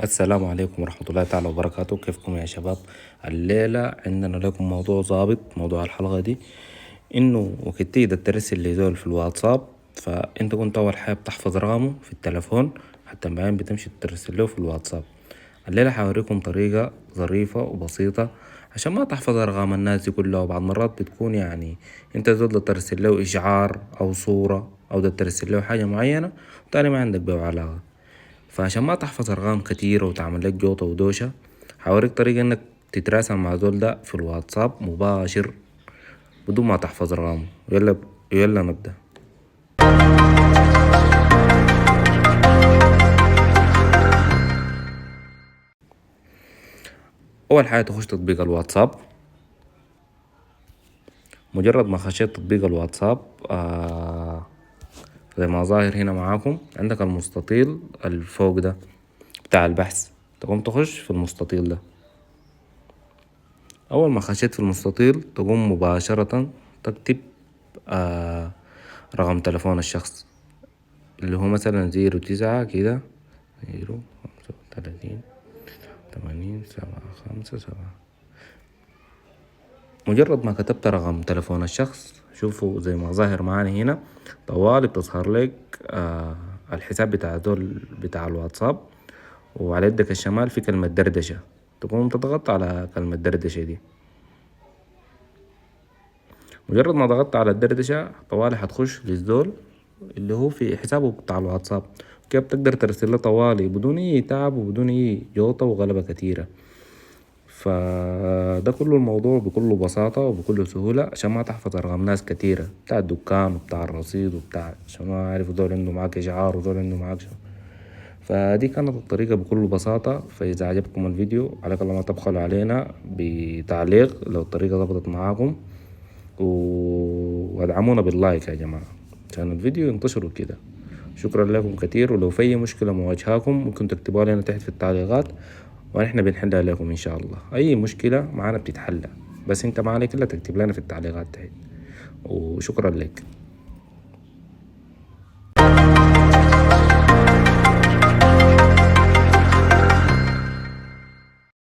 السلام عليكم ورحمة الله تعالى وبركاته. كيفكم يا شباب؟ الليلة عندنا لكم موضوع ظابط. موضوع الحلقة دي انه وقت تقدر ترسل لزول في الواتساب، فانت كنت اول حاجة بتحفظ رقمه في التلفون حتى بعدين بتمشي ترسل له في الواتساب. الليلة حوريكم طريقة ظريفة وبسيطة عشان ما تحفظ ارقام الناس دي كلها، وبعض مرات بتكون انت زول ده ترسل له اشعار او صورة او ده ترسل له حاجة معينة وتاني ما عندك بيه علاقة. فعشان ما تحفظ أرقام كتيرة وتعمل لك جوطة ودوشة، حوريك طريقة إنك تتراسل مع زول ده في الواتساب مباشر بدون ما تحفظ أرقامه. يلا نبدأ. أول حاجة تخش تطبيق الواتساب. مجرد ما خشيت تطبيق الواتساب زي ما ظاهر هنا معاكم عندك المستطيل الفوق ده بتاع البحث، تقوم تخش في المستطيل ده. أول ما خشيت في المستطيل تقوم مباشرة تكتب رقم تلفون الشخص اللي هو مثلا 09 كده 035 80 757. مجرد ما كتبت رقم تلفون الشخص شوفوا زي ما ظاهر معانا هنا طوالي بتظهر لك الحساب بتاع دول بتاع الواتساب، وعلى يدك الشمال في كلمة دردشة، تقوم تضغط على كلمة دردشة دي. مجرد ما ضغطت على الدردشة طوالي حتخش للزول اللي هو في حسابه بتاع الواتساب، كيف بتقدر ترسل له طوالي بدون اي تعب وبدون اي جوطة وغلبة كتيرة. فده كله الموضوع بكل بساطة وبكل سهولة عشان ما تحفظ ارقام ناس كتيرة بتاع الدكان وبتاع الرصيد وبتاع عشان ما عارف دول عنده معاك اشعار ودول عنده معاك شو. فدي كانت الطريقة بكل بساطة. فإذا عجبكم الفيديو عليك الله ما تبخلوا علينا بتعليق لو الطريقة ضبطت معاكم، وادعمونا باللايك يا جماعة عشان الفيديو ينتشروا كده. شكرا لكم كتير، ولو في أي مشكلة مواجهاكم ممكن تكتبوها لنا تحت في التعليقات ونحن بنحلها لكم إن شاء الله. أي مشكلة معانا بتتحل، بس انت ما عليك إلا تكتب لنا في التعليقات تحت. وشكرا لك.